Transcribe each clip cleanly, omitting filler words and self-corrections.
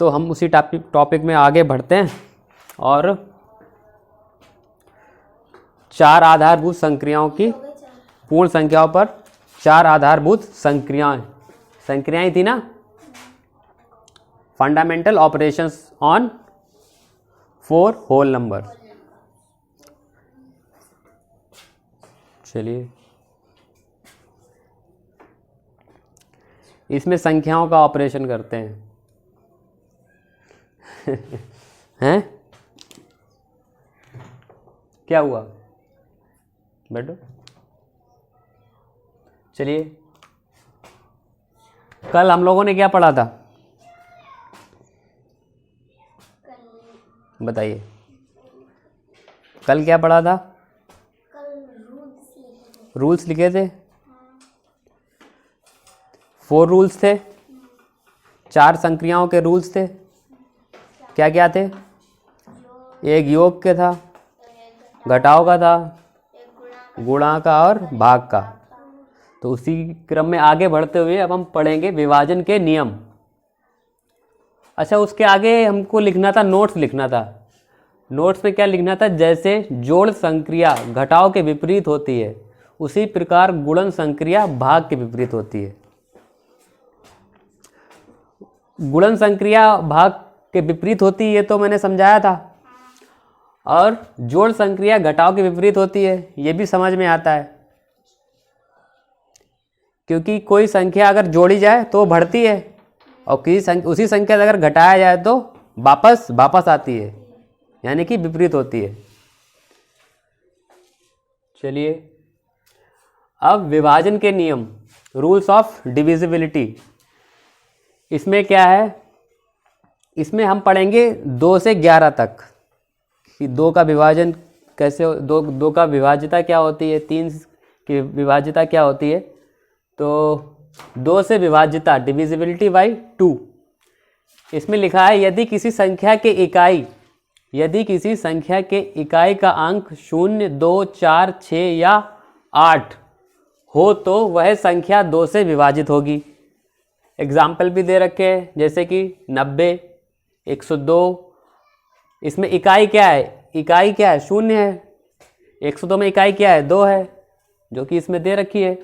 तो हम उसी टॉपिक में आगे बढ़ते हैं और 4 आधारभूत संक्रियाओं की पूर्ण संख्याओं पर 4 आधारभूत संक्रियाएं थी ना, fundamental operations on 4 whole number. चलिए इसमें संख्याओं का ऑपरेशन करते हैं हैं? क्या हुआ बैठो। चलिए कल हम लोगों ने क्या पढ़ा था बताइए, कल क्या पढ़ा था? रूल्स लिखे थे। 4 रूल्स थे, 4 संक्रियाओं के रूल्स थे। क्या क्या थे? एक योग के था, घटाव का था, गुणा का और भाग का। तो उसी क्रम में आगे बढ़ते हुए अब हम पढ़ेंगे विभाजन के नियम। अच्छा, उसके आगे हमको लिखना था, नोट्स लिखना था। नोट्स में क्या लिखना था? जैसे जोड़ संक्रिया घटाव के विपरीत होती है, उसी प्रकार गुणन संक्रिया भाग के विपरीत होती है। गुणन संक्रिया भाग के विपरीत होती है, ये तो मैंने समझाया था। और जोड़ संक्रिया घटाव के विपरीत होती है, ये भी समझ में आता है। क्योंकि कोई संख्या अगर जोड़ी जाए तो बढ़ती है और उसी संख्या से अगर घटाया जाए तो वापस आती है, यानी कि विपरीत होती है। चलिए अब विभाजन के नियम, रूल्स ऑफ डिविजिबिलिटी। इसमें क्या है? इसमें हम पढ़ेंगे 2 से 11 तक कि 2 का विभाजन कैसे, 2 का विभाज्यता क्या होती है, 3 की विभाज्यता क्या होती है। तो 2 से विभाज्यता डिविजिबिलिटी बाई 2। इसमें लिखा है यदि किसी संख्या के इकाई का अंक 0, 2, 4, 6 या 8 हो तो वह संख्या 2 से विभाजित होगी। एग्जाम्पल भी दे रखे हैं, जैसे कि 90, 102। इसमें इकाई क्या है? 0 है। 102 में इकाई क्या है? 2 है, जो कि इसमें दे रखी है।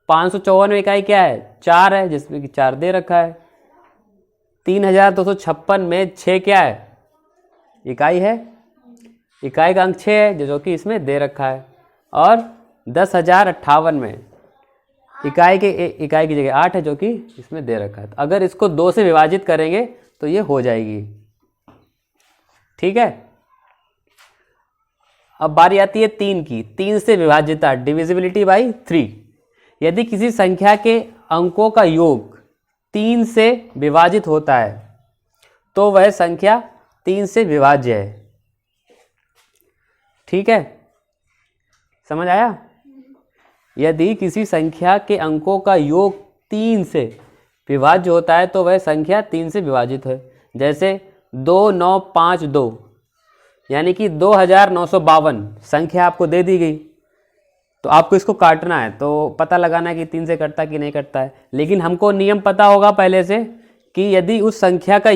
554 में इकाई क्या है? 4 है, जिसमें कि 4 दे रखा है। 3256 में 6 क्या है? इकाई है, इकाई का अंक 6 है, जो कि इसमें दे रखा है। और 10,058 में इकाई की जगह 8 है, जो कि इसमें दे रखा है। तो अगर इसको 2 से विभाजित करेंगे तो ये हो जाएगी। ठीक है, अब बारी आती है 3 की। 3 से विभाज्यता डिविजिबिलिटी बाई 3। यदि किसी संख्या के अंकों का योग 3 से विभाजित होता है तो वह संख्या 3 से विभाज्य है। ठीक है, समझ आया? यदि किसी संख्या के अंकों का योग 3 से विभाज्य होता है तो वह संख्या 3 से विभाजित है। जैसे 2952, यानी कि 2952 संख्या आपको दे दी गई, तो आपको इसको काटना है, तो पता लगाना है कि 3 से कटता कि नहीं कटता है। लेकिन हमको नियम पता होगा पहले से कि यदि उस संख्या का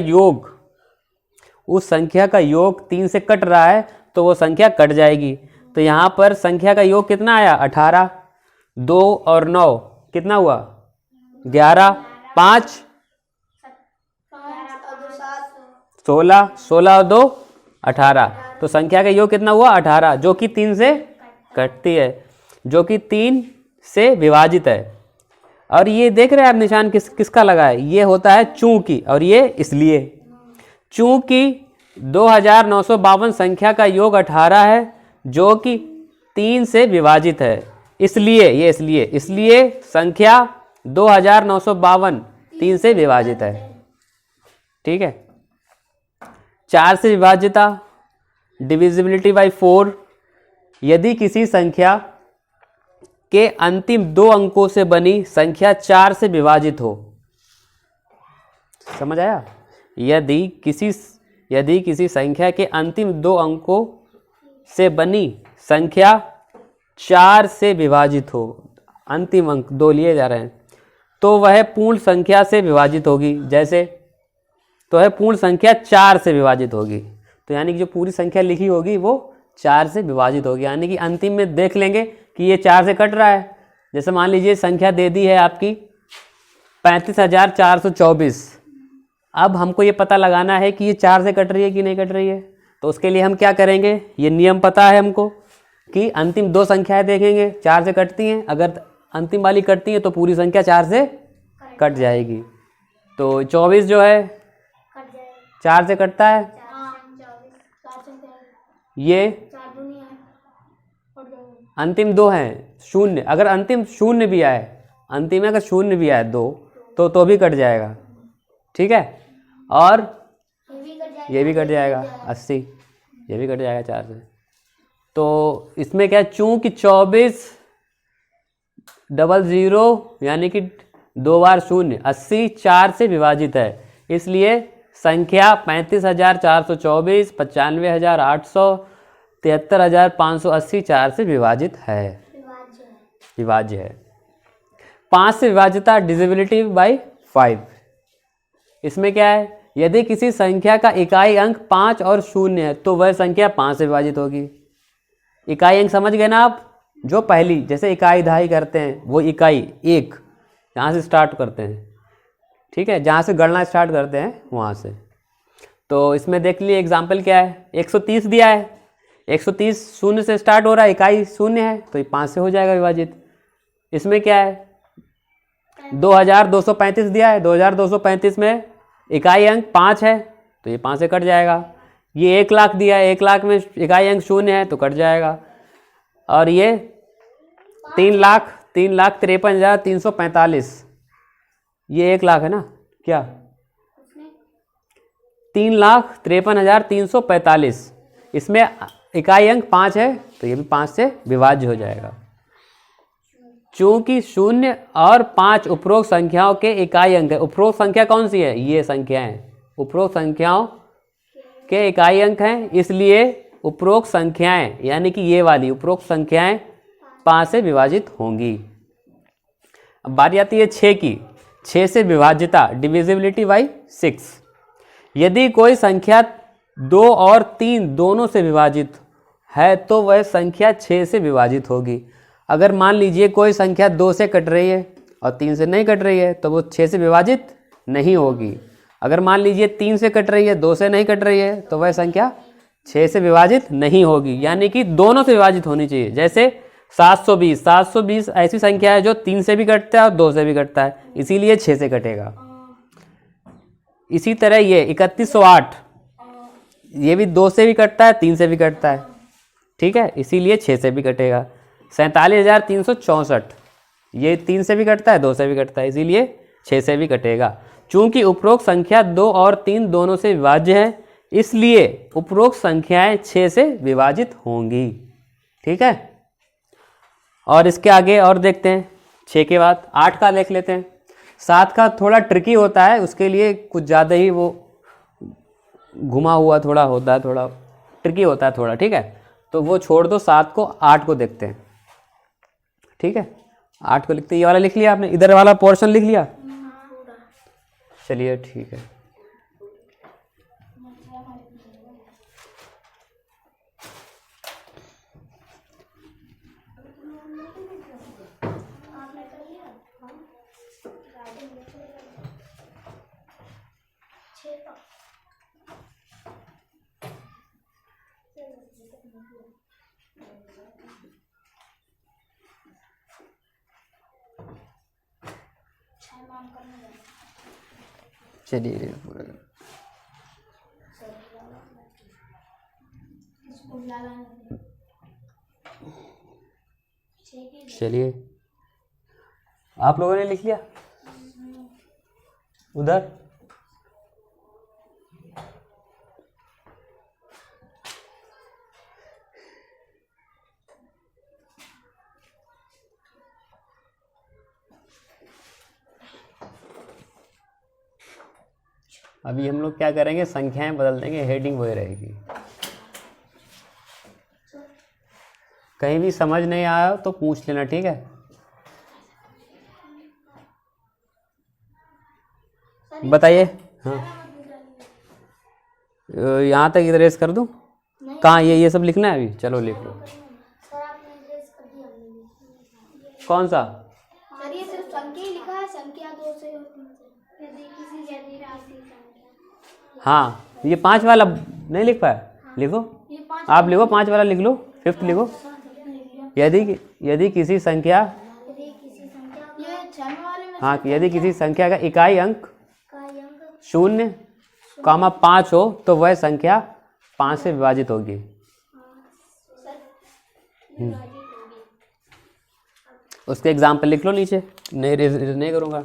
योग 3 से कट रहा है तो वो संख्या कट जाएगी। तो यहाँ पर संख्या का योग कितना आया? 18। 2 और 9 कितना हुआ? 11। 5 16, 16 और 2 18। तो संख्या का योग कितना हुआ? 18, जो कि 3 से कटती है, जो कि 3 से विभाजित है। और ये देख रहे हैं आप निशान किसका लगा है? ये होता है चूंकि, और ये इसलिए। चूंकि 2952 संख्या का योग 18 है, जो कि 3 से विभाजित है, इसलिए संख्या 2952 3 से विभाजित है। ठीक है। 4 से विभाज्यता डिविजिबिलिटी बाई 4। यदि किसी संख्या के अंतिम 2 अंकों से बनी संख्या 4 से विभाजित हो, समझ आया? यदि किसी संख्या के अंतिम 2 अंकों से बनी संख्या 4 से विभाजित हो, अंतिम अंक 2 लिए जा रहे हैं, तो वह पूर्ण संख्या से विभाजित होगी। जैसे तो है पूर्ण संख्या 4 से विभाजित होगी। तो यानी कि जो पूरी संख्या लिखी होगी वो 4 से विभाजित होगी, यानी कि अंतिम में देख लेंगे कि ये 4 से कट रहा है। जैसे मान लीजिए संख्या दे दी है आपकी 35,424। अब हमको ये पता लगाना है कि ये 4 से कट रही है कि नहीं कट रही है। तो उसके लिए हम क्या करेंगे, ये नियम पता है हमको कि अंतिम 2 संख्याएं देखेंगे 4 से कटती हैं, अगर अंतिम वाली कटती है तो पूरी संख्या 4 से कट जाएगी। तो 24 जो है 4 से कटता है, ये अंतिम 2 हैं शून्य, अगर अंतिम शून्य भी आए, अंतिम में अगर शून्य भी आए 2 तो भी कट जाएगा, ठीक है। और ये भी कट जाएगा 80, ये भी कट जाएगा 4 से। तो इसमें क्या, चूंकि 24 00 यानी कि 2 बार शून्य, 80 4 से विभाजित है, इसलिए संख्या 35,424, 95,800, 73,580 4 से विभाजित है, विभाज्य है। 5 से विभाज्यता डिविजिबिलिटी बाय 5। इसमें क्या है, यदि किसी संख्या का इकाई अंक 5 और 0 है तो वह संख्या 5 से विभाजित होगी। इकाई अंक समझ गए ना आप, जो पहली जैसे इकाई दहाई करते हैं वो इकाई 1 यहाँ से स्टार्ट करते हैं, ठीक है, जहाँ से गणना स्टार्ट करते हैं वहाँ से। तो इसमें देख लिए एग्जाम्पल क्या है, 130 दिया है, 130 0 से स्टार्ट हो रहा है, इकाई 0 है तो ये 5 से हो जाएगा विभाजित। इसमें क्या है, 2235 दिया है, 2235 में इकाई अंक 5 है तो ये 5 से कट जाएगा। ये 1 लाख दिया है, 1 लाख में इकाई अंक 0 है तो कट जाएगा। और ये 3,53,345, ये 1 लाख है ना, क्या 3,53,345, इसमें इकाई अंक 5 है तो ये भी 5 से विभाज्य हो जाएगा। चूंकि 0 और 5 उपरोक्त संख्याओं के इकाई अंक है। उपरोक्त संख्या कौन सी है, ये संख्याएं उपरोक्त संख्याओं के इकाई अंक हैं, इसलिए उपरोक्त संख्याएं यानी कि ये वाली उपरोक्त संख्याएं 5 से विभाजित होंगी। अब बारी आती है 6 की, 6 से विभाज्यता डिविजिबिलिटी बाय 6। यदि कोई संख्या 2 और 3 दोनों से विभाजित है तो वह संख्या 6 से विभाजित होगी। अगर मान लीजिए कोई संख्या 2 से कट रही है और 3 से नहीं कट रही है तो वो 6 से विभाजित नहीं होगी। अगर मान लीजिए 3 से कट रही है, 2 से नहीं कट रही है तो वह संख्या 6 से विभाजित नहीं होगी, यानी कि दोनों से विभाजित होनी चाहिए। जैसे 720 ऐसी संख्या है जो 3 से भी कटता है और 2 से भी कटता है, इसीलिए 6 से कटेगा। इसी तरह ये 3108, ये भी 2 से भी कटता है, 3 से भी कटता है, ठीक है, इसीलिए 6 से भी कटेगा। 47,364, ये 3 से भी कटता है, 2 से भी कटता है, इसीलिए 6 से भी कटेगा। चूंकि उपरोक्त संख्या 2 और 3 दोनों से विभाज्य है, इसलिए उपरोक्त संख्याएं 6 से विभाजित होंगी, ठीक है। और इसके आगे और देखते हैं, 6 के बाद 8 का देख लेते हैं। 7 का थोड़ा ट्रिकी होता है, उसके लिए कुछ ज़्यादा ही वो घुमा हुआ थोड़ा होता है, थोड़ा ट्रिकी होता है थोड़ा, ठीक है, तो वो छोड़ दो। 7 को 8 को देखते हैं, ठीक है। 8 को लिखते हैं, ये वाला लिख लिया आपने, इधर वाला पोर्शन लिख लिया, चलिए ठीक है। चलिए चलिए, आप लोगों ने लिख लिया उधर? अभी हम लोग क्या करेंगे, संख्याएं बदल देंगे, हेडिंग वही रहेगी। कहीं भी समझ नहीं आया तो पूछ लेना, ठीक है। बताइए। हाँ यहाँ तक इरेज कर दूँ? कहाँ ये सब लिखना है अभी? चलो लिख लो। कौन सा? सर ये सिर्फ संख्या ही लिखा है, संख्या 2 से और 3 से। यदि किसी जैसी राशि संख्या। हाँ, ये 5 वाला नहीं लिख पाया? लिखो, आप लिखो 5 वाला लिख लो, 5th लिखो। यदि किसी संख्या, हाँ, यदि किसी संख्या का इकाई अंक 0,5 हो तो वह संख्या 5 से विभाजित होगी। उसके एग्जाम्पल लिख लो नीचे, नहीं करूँगा,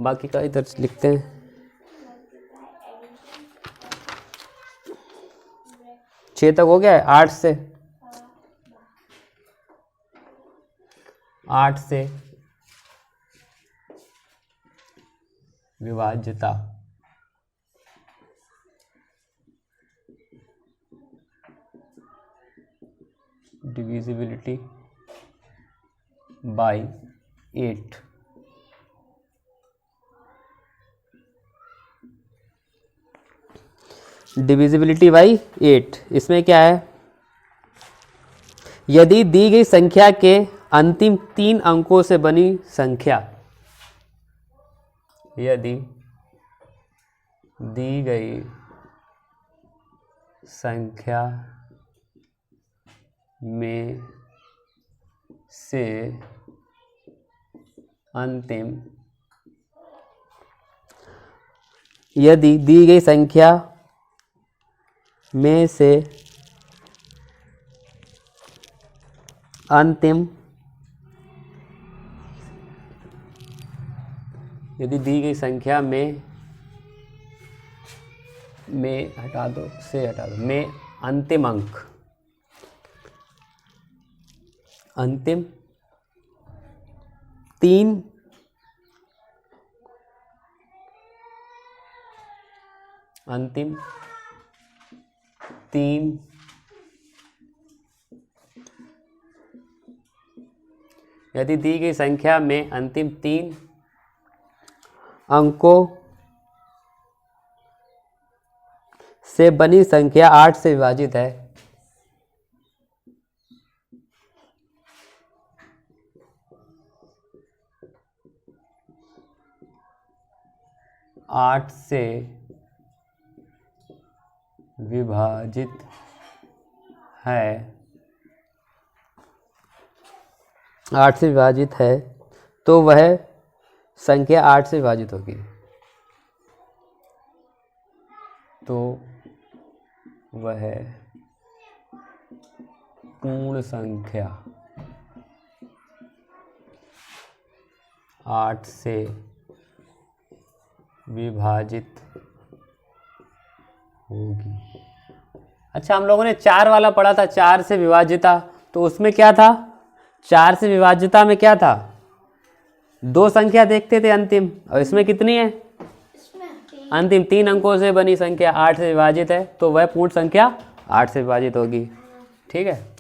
बाकी का इधर लिखते हैं। छः तक हो गया है। 8 से विभाज्यता, डिविजिबिलिटी बाय 8। डिविजिबिलिटी बाई 8, इसमें क्या है? यदि दी गई संख्या के अंतिम 3 अंकों से बनी संख्या, यदि दी गई संख्या में से अंतिम, यदि दी गई संख्या में से अंतिम, यदि दी गई संख्या में हटा दो, से हटा दो, में अंतिम अंक, अंतिम 3 यदि दी गई संख्या में अंतिम 3 अंकों से बनी संख्या 8 से विभाजित है, 8 से विभाजित है, 8 से विभाजित है, तो वह संख्या 8 से विभाजित होगी, तो वह पूर्ण संख्या 8 से विभाजित होगी। अच्छा, हम लोगों ने 4 वाला पढ़ा था, 4 से विभाजिता, तो उसमें क्या था? 4 से विभाजिता में क्या था? 2 संख्या देखते थे अंतिम, और इसमें कितनी है? अंतिम 3 अंकों से बनी संख्या 8 से विभाजित है, तो वह पूर्ण संख्या 8 से विभाजित होगी। ठीक है,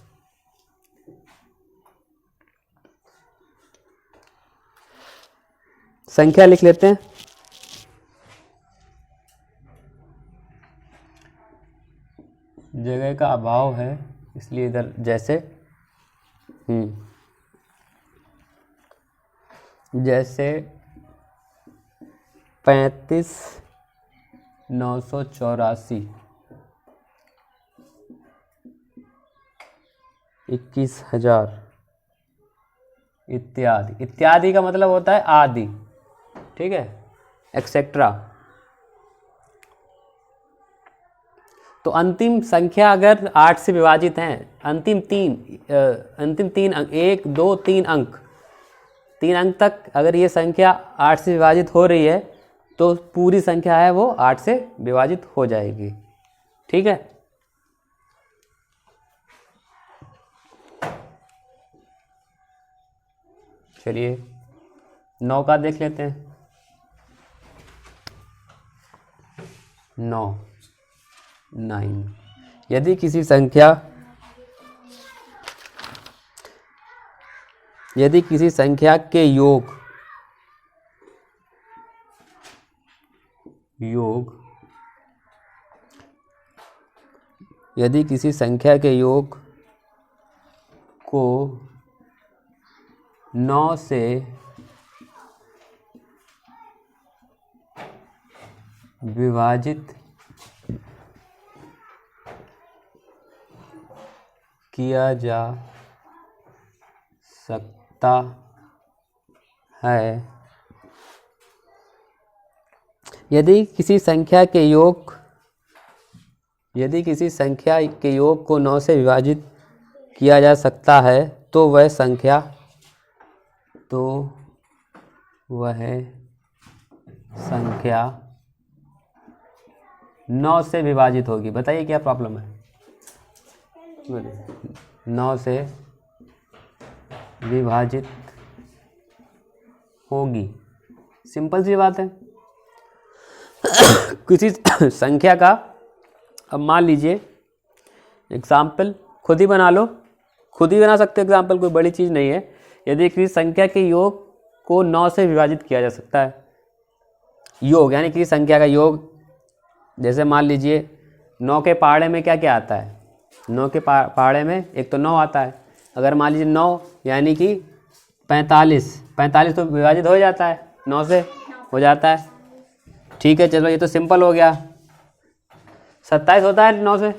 संख्या लिख लेते हैं। जगह का अभाव है इसलिए इधर जैसे जैसे 35,984, 21,000 इत्यादि। इत्यादि का मतलब होता है आदि, ठीक है, एक्सेट्रा। तो अंतिम संख्या अगर 8 से विभाजित हैं, अंतिम तीन अंक, 1 2 3 अंक, 3 अंक तक अगर ये संख्या 8 से विभाजित हो रही है तो पूरी संख्या है वो 8 से विभाजित हो जाएगी। ठीक है, चलिए 9 का देख लेते हैं। 9 यदि किसी संख्या के योग यदि किसी संख्या के योग को 9 से विभाजित किया जा सकता है, यदि किसी संख्या के योग को 9 से विभाजित किया जा सकता है तो वह संख्या 9 से विभाजित होगी। बताइए क्या प्रॉब्लम है? 9 से विभाजित होगी, सिंपल सी बात है। किसी संख्या का, अब मान लीजिए एग्जाम्पल खुद ही बना लो, खुद ही बना सकते हो एग्जाम्पल, कोई बड़ी चीज़ नहीं है। यदि किसी संख्या के योग को 9 से विभाजित किया जा सकता है, योग यानी किसी संख्या का योग, जैसे मान लीजिए 9 के पहाड़े में क्या क्या आता है? 9 के पहाड़े में एक तो 9 आता है। अगर मान लीजिए 9 यानी कि 45 तो विभाजित हो जाता है, 9 से हो जाता है। ठीक है, चलो ये तो सिंपल हो गया। 27 होता है 9 से?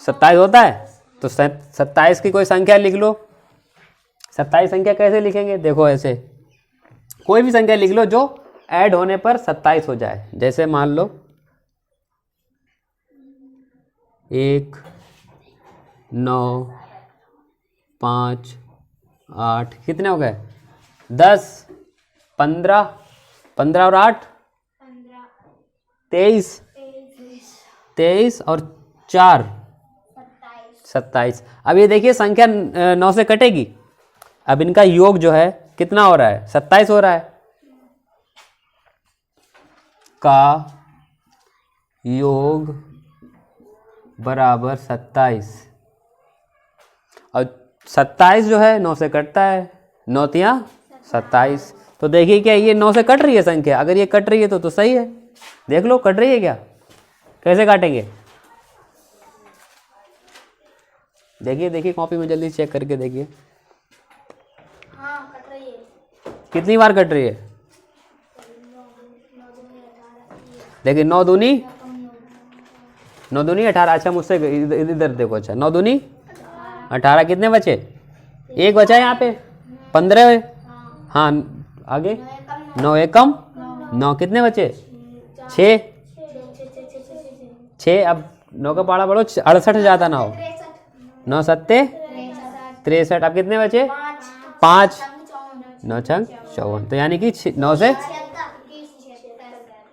27 होता है, तो 27 की कोई संख्या लिख लो। 27 संख्या कैसे लिखेंगे? देखो ऐसे, कोई भी संख्या लिख लो जो ऐड होने पर 27 हो जाए। जैसे मान लो 1 9 5 8, कितने हो गए? 10 15 और 8 23 और 4 27। अब ये देखिए संख्या 9 से कटेगी। अब इनका योग जो है कितना हो रहा है? 27 हो रहा है। का योग बराबर 27, और 27 जो है 9 से कटता है, 9 तिया 27। तो देखिए क्या ये 9 से कट रही है संख्या? अगर ये कट रही है तो सही है। देख लो कट रही है क्या, कैसे काटेंगे? देखिए कॉपी में जल्दी चेक करके देखिए। हाँ, कट रही है। कितनी बार कट रही है? देखिए 9 दूनी 18। अच्छा मुझसे इधर देखो। अच्छा 9 दूनी 18, कितने बचे? एक बचा है यहाँ पे, 15 है। हाँ आगे 9 एकम 9, कितने बचे? 6। अब 9 का पहाड़ा बढ़ो, 68 जाता ना हो। 9 सत्ते 63। अब कितने बचे? 5। 9 छंग 54, तो यानी कि 9 से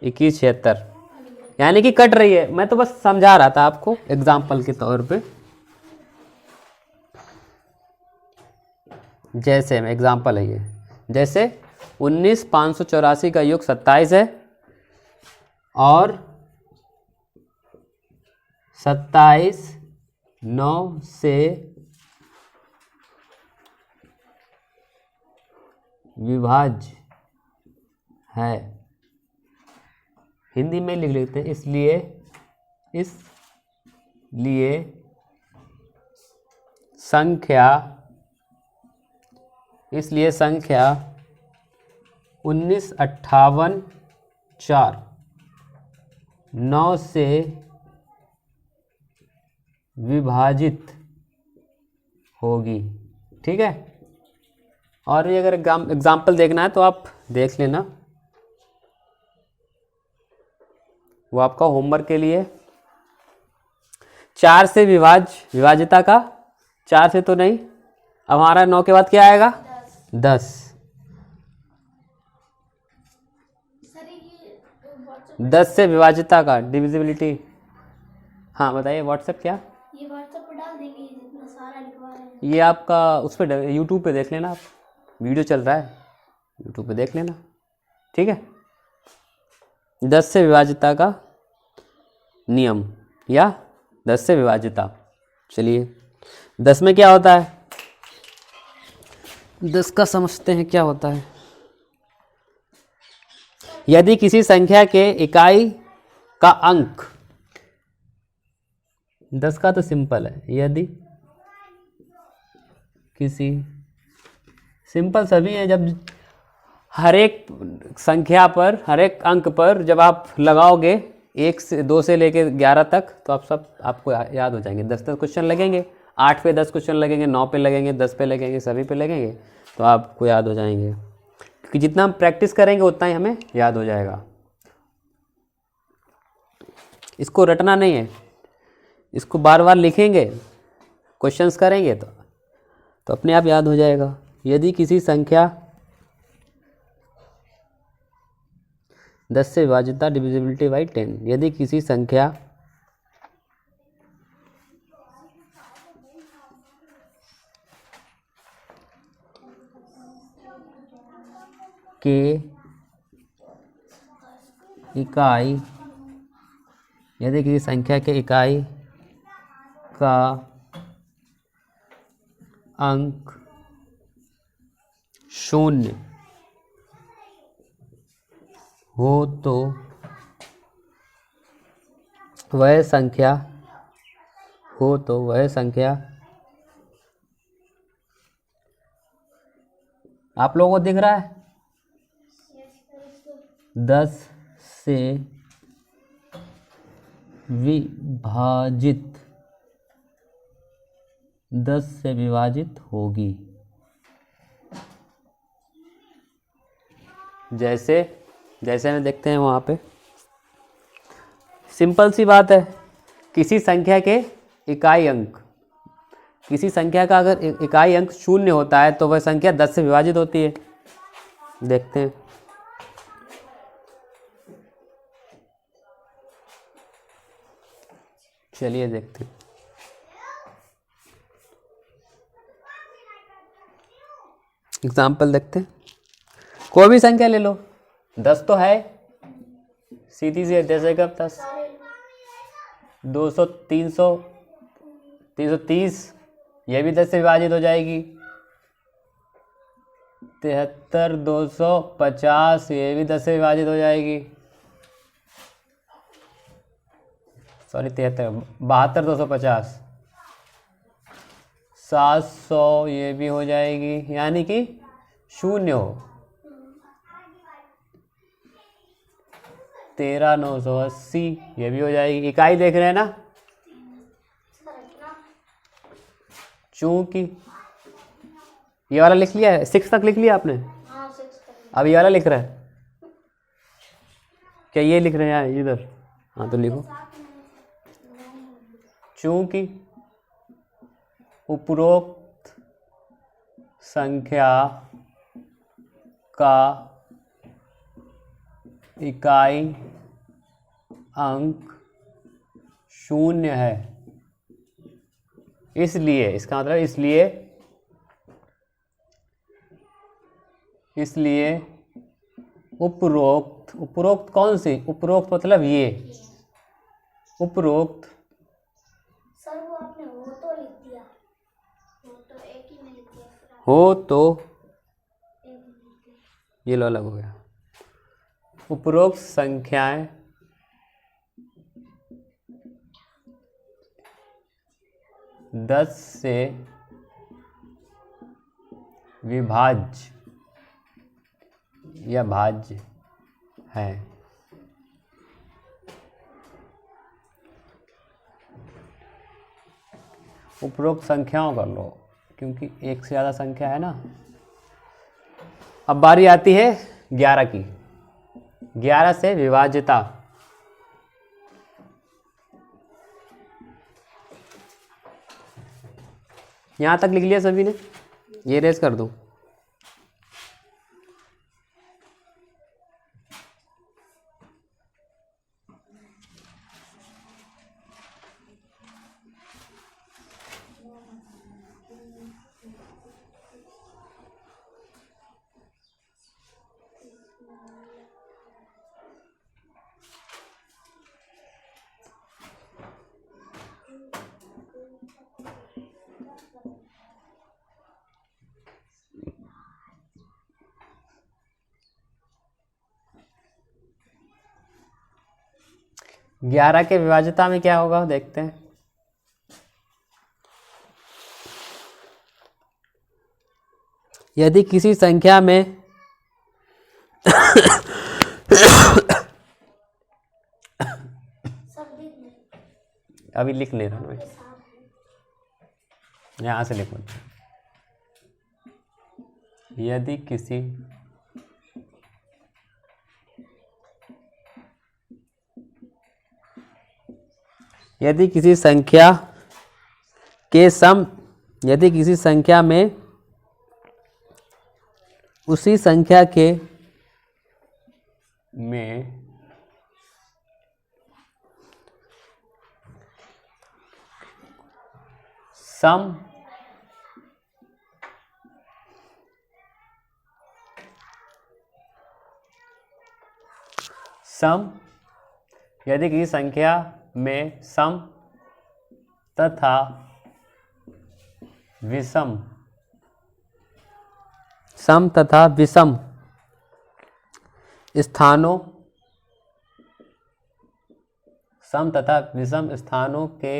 21 76, यानी कि कट रही है। मैं तो बस समझा रहा था आपको एग्जाम्पल के तौर पे। जैसे एग्जाम्पल है ये, जैसे 19 584 का योग 27 है और 27 9 से विभाज्य है। हिंदी में लिख लेते हैं, इसलिए संख्या 1958 4 9 से विभाजित होगी। ठीक है, और ये अगर एग्जाम्पल देखना है तो आप देख लेना, वो आपका होमवर्क के लिए। 4 से विभाजिता का, 4 से तो नहीं, अब हमारा 9 के बाद क्या आएगा? 10। 10 से विभाजिता का डिविजिबिलिटी। हाँ बताइए, व्हाट्सएप क्या? ये व्हाट्सएप पे डाल देंगे, जितना सारा लिखवा रहे हैं। ये आपका उस पर यूट्यूब पे देख लेना, आप वीडियो चल रहा है यूट्यूब पे देख लेना। ठीक है, 10 से विभाजिता का नियम या 10 से विभाजिता। चलिए 10 में क्या होता है? 10 का समझते हैं क्या होता है। यदि किसी संख्या के इकाई का अंक 10 का तो सिंपल है, यदि किसी, सिंपल सभी है, जब हर एक संख्या पर, हर एक अंक पर जब आप लगाओगे 1 से 2 से लेके 11 तक, तो आप सब आपको याद हो जाएंगे। 10 क्वेश्चन लगेंगे, 8 पे 10 क्वेश्चन लगेंगे, 9 पे लगेंगे, 10 पे लगेंगे, सभी पे लगेंगे, तो आपको याद हो जाएंगे। क्योंकि जितना हम प्रैक्टिस करेंगे उतना ही हमें याद हो जाएगा। इसको रटना नहीं है, इसको बार बार लिखेंगे, क्वेश्चंस करेंगे तो अपने आप याद हो जाएगा। यदि किसी संख्या 10 से विभाज्यता डिविजिबिलिटी बाई 10, यदि किसी संख्या के इकाई, यदि किसी संख्या के इकाई का अंक 0 हो तो वह संख्या आप लोगों को दिख रहा है, 10 से विभाजित, 10 से विभाजित होगी। जैसे हमें देखते हैं वहाँ पे, सिंपल सी बात है, किसी संख्या के इकाई अंक, किसी संख्या का अगर इकाई अंक 0 होता है तो वह संख्या 10 से विभाजित होती है। देखते हैं, चलिए देखते हैं। एग्जाम्पल देखते हैं, कोई भी संख्या ले लो, 10 तो है सीधी सी, जैसे कब 10, 200, 300, 330, ये भी 10 से विभाजित हो जाएगी। 73, 250, ये भी 10 से विभाजित हो जाएगी। सॉरी 73, 72, 250, 700, ये भी हो जाएगी, यानी कि 0 हो। 13, 980, ये भी हो जाएगी। इकाई देख रहे हैं ना, चूंकि ये वाला लिख लिया है, 6 तक लिख लिया आपने, अब ये वाला लिख रहा है क्या, ये लिख रहे हैं इधर, हाँ तो लिखो, चूंकि उपरोक्त संख्या का इकाई अंक 0 है, इसलिए, इसका मतलब इसलिए उपरोक्त कौन सी, उपरोक्त मतलब ये, उपरोक्त, सर वो आपने हो तो लिख दिया, हो तो एक ही में लिख दिया, हो तो ये लो अलग हो गया। उपरोक्त संख्याएं 10 से विभाज्य या भाज्य है। उपरोक्त संख्याओं कर लो, क्योंकि एक से ज़्यादा संख्या है ना। अब बारी आती है 11 की, 11 से विभाज्यता। यहाँ तक लिख लिया सभी ने, ये रेस कर दो। ग्यारह के विभाज्यता में क्या होगा देखते हैं। यदि किसी संख्या में सब लिख दे। अभी लिख ले रहा हूँ मैं, यहाँ से लिखो। यदि किसी संख्या के सम, यदि किसी संख्या में उसी संख्या के में सम यदि किसी संख्या में सम तथा विषम स्थानों के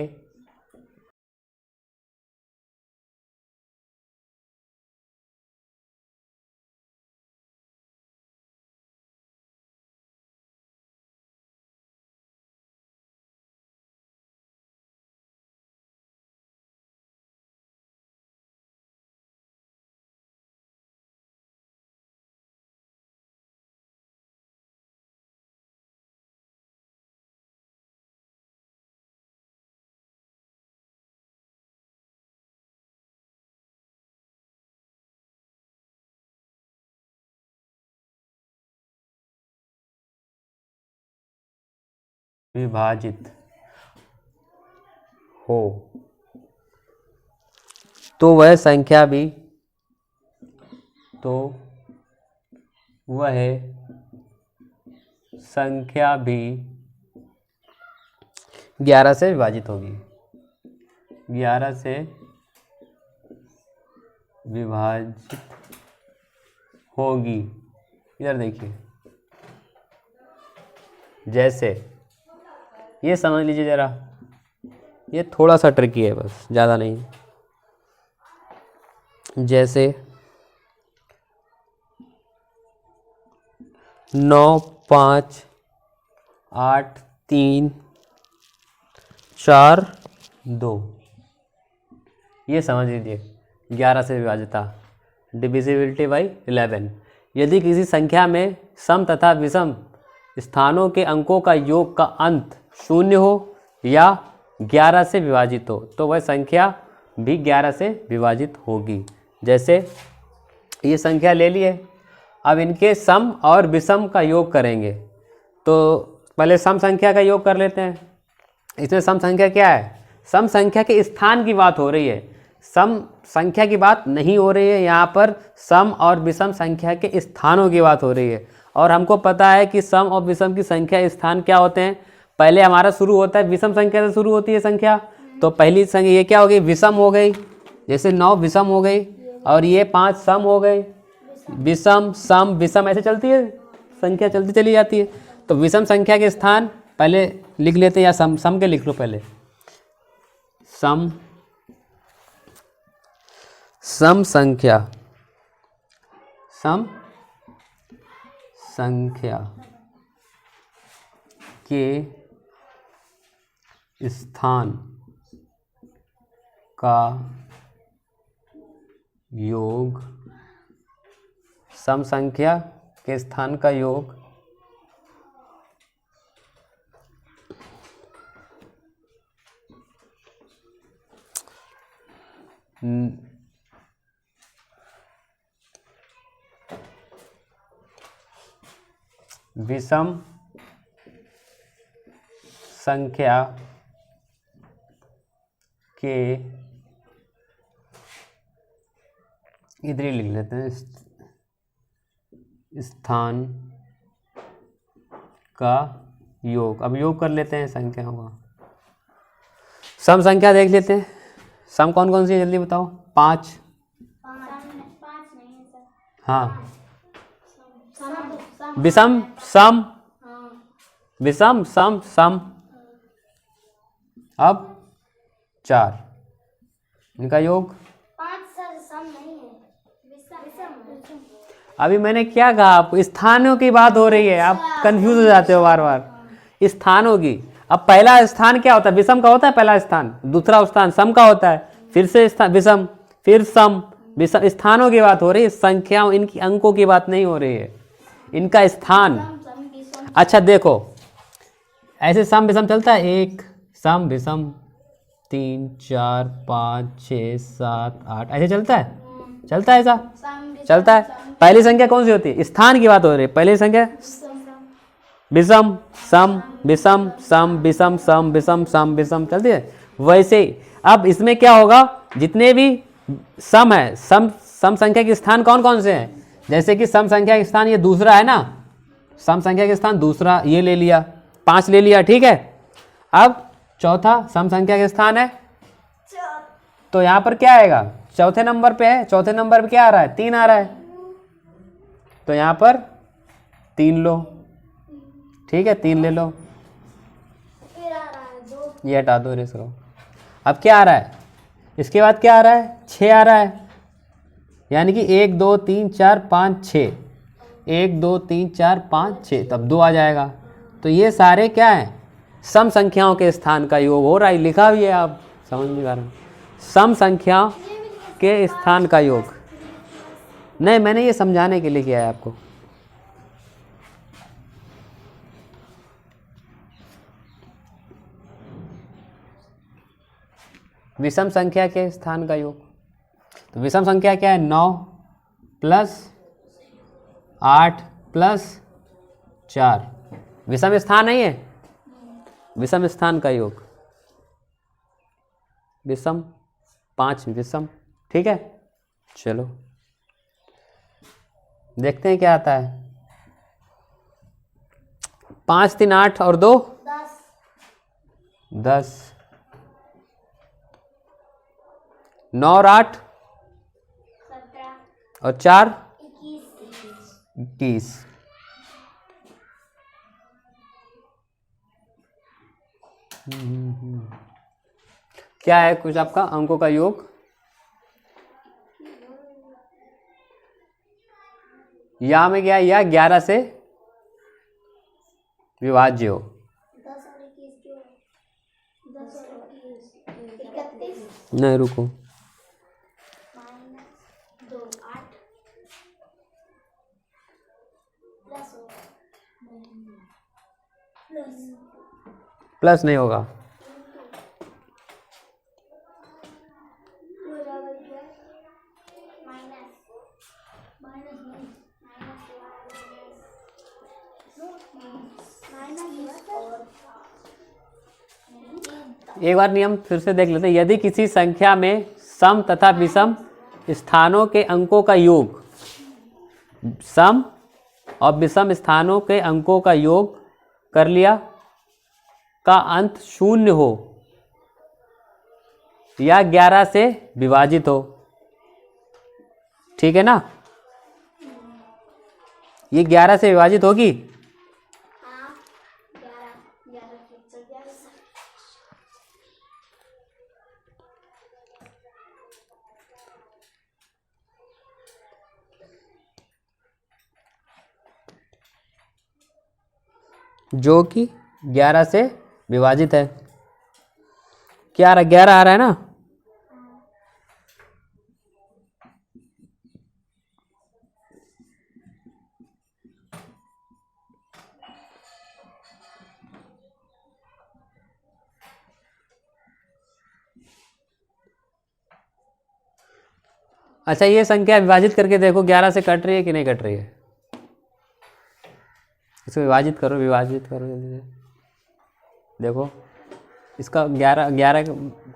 विभाजित हो तो वह संख्या भी 11 से विभाजित होगी। 11 से विभाजित होगी। इधर देखिए, जैसे ये समझ लीजिए जरा, ये थोड़ा सा ट्रिकी है, बस ज़्यादा नहीं। जैसे 9, 5, 8, 3, 4, 2, ये समझ लीजिए 11 से विभाजित, डिविजिबिलिटी बाई 11। यदि किसी संख्या में सम तथा विषम स्थानों के अंकों का योग का अंत 0 हो या 11 से विभाजित हो तो वह संख्या भी 11 से विभाजित होगी। जैसे ये संख्या ले लिए, अब इनके सम और विषम का योग करेंगे। तो पहले सम संख्या का योग कर लेते हैं। इसमें सम संख्या क्या है? सम संख्या के स्थान की बात हो रही है, सम संख्या की बात नहीं हो रही है। यहाँ पर सम और विषम संख्या के स्थानों की बात हो रही है। और हमको पता है कि सम और विषम की संख्या स्थान क्या होते हैं। पहले हमारा शुरू होता है विषम संख्या से शुरू होती है संख्या। तो पहली संख्या ये क्या हो गई? विषम हो गई। जैसे 9 विषम हो गई और ये 5 सम हो गए। विषम सम विषम ऐसे चलती है, संख्या चलती चली जाती है। तो विषम संख्या के स्थान पहले लिख लेते हैं, या सम के लिख लो पहले। सम संख्या के स्थान का योग, सम संख्या के स्थान का योग विषम संख्या के, इधर ही लिख लेते हैं, स्थान का योग। अब योग कर लेते हैं संख्याओं का। सम संख्या देख लेते हैं। सम कौन कौन सी है जल्दी बताओ? 5 नहीं है सर। हाँ। विषम सम, विषम सम सम। अब 4, इनका योग 5 सर सम नहीं है, विषम अभी मैंने क्या कहा आपको, स्थानों की बात हो रही है, आप कंफ्यूज हो जाते हो बार बार। स्थानों की, अब पहला स्थान क्या होता है, विषम का होता है पहला स्थान, दूसरा स्थान सम का होता है, फिर से स्थान विषम, फिर सम, विषम। स्थानों की बात हो रही है, संख्याओं, इनकी अंकों की बात नहीं हो रही है, इनका स्थान। अच्छा देखो, ऐसे सम विषम चलता है, 1 सम विषम 3 4 5 6 7 8, ऐसे चलता है, चलता है ऐसा, चलता है। पहली संख्या कौन सी होती है, स्थान की बात हो रही है, पहली संख्या विषम सम विषम सम विषम सम विषम सम विषम, चलती है। वैसे ही अब इसमें क्या होगा, जितने भी सम है, सम संख्या के स्थान कौन कौन से हैं, जैसे कि सम संख्या के स्थान ये दूसरा है ना, सम संख्या के स्थान दूसरा ये ले लिया, 5 ले लिया, ठीक है। अब चौथा सम संख्या के स्थान है, तो यहाँ पर क्या आएगा, चौथे नंबर पे है, चौथे नंबर पे क्या आ रहा है, 3 आ रहा है, तो यहाँ पर 3 लो, ठीक है, 3 ले लो, ये हटा दो, रेस करो। अब क्या आ रहा है, इसके बाद क्या आ रहा है, 6 आ रहा है, यानी कि 1 2 3 4 5 6, 1 2 3 4 5 6, तब 2 आ जाएगा। तो ये सारे क्या हैं, सम संख्याओं के स्थान का योग हो रहा है, लिखा भी है, आप समझ नहीं पा रहे, सम संख्या के स्थान का योग। नहीं, मैंने ये समझाने के लिए किया है आपको। विषम संख्या के स्थान का योग, तो विषम संख्या क्या है, 9 प्लस 8 प्लस 4, विषम स्थान नहीं है, विषम स्थान का योग, विषम 5 विषम, ठीक है। चलो देखते हैं क्या आता है, 5 3 8 और 2 10, 9 और 8 और 4 21। क्या है कुछ आपका अंकों का योग, या में क्या है, या 11 से विभाज्य हो, 31, नहीं रुको, प्लस नहीं होगा, एक बार नियम फिर से देख लेते हैं। यदि किसी संख्या में सम तथा विषम स्थानों के अंकों का योग, सम और विषम स्थानों के अंकों का योग कर लिया, का अंत 0 हो या 11 से विभाजित हो, ठीक है ना, ये 11 से विभाजित होगी, जो कि 11 से विभाजित है। क्या आ रहा है, 11 आ रहा है ना, अच्छा ये संख्या विभाजित करके देखो 11 से कट रही है कि नहीं कट रही है, इसको विभाजित करो, विभाजित करो, देखो इसका 11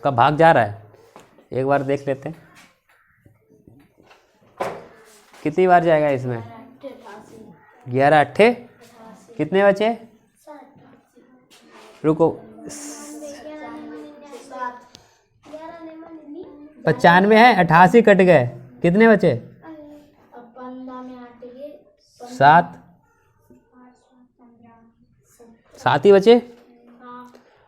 का भाग जा रहा है, एक बार देख लेते हैं कितनी बार जाएगा इसमें, 11 8 कितने बचे, रुको 95 है, 88 कट गए, कितने बचे, 7 ही बचे।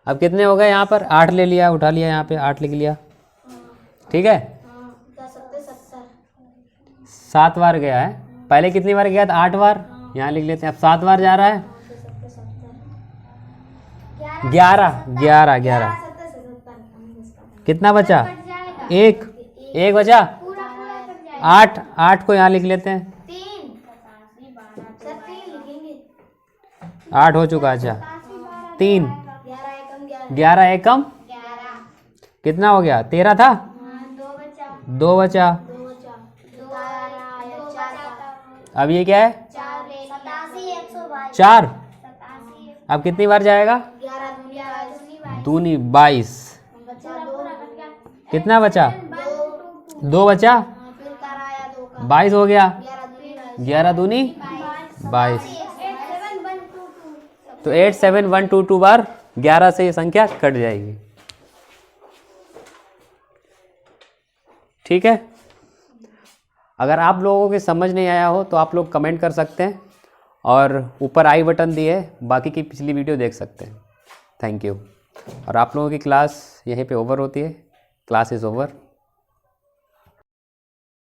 अब कितने हो गए यहाँ पर, 8 ले लिया, उठा लिया, यहाँ पे 8 लिख लिया, ठीक है, 7 बार गया है, पहले कितनी बार गया था? 8 बार। यहाँ लिख लेते हैं। अब 7 बार जा रहा है। 11 11 11 कितना बचा? एक बचा। 8 8 को यहाँ लिख लेते हैं। 8 हो चुका। अच्छा 3 11 एकम कितना हो गया? 13 था। 2 बचा। अब ये क्या है? 4। अब कितनी बार जाएगा? दूनी 22। कितना बचा? 2 बचा। 22 हो गया। 11 दूनी 22। तो 87122 बार 11 से ये संख्या कट जाएगी। ठीक है। अगर आप लोगों के समझ नहीं आया हो तो आप लोग कमेंट कर सकते हैं और ऊपर आई बटन दिए है, बाकी की पिछली वीडियो देख सकते हैं। Thank you. और आप लोगों की क्लास यहीं पे ओवर होती है। Class is over.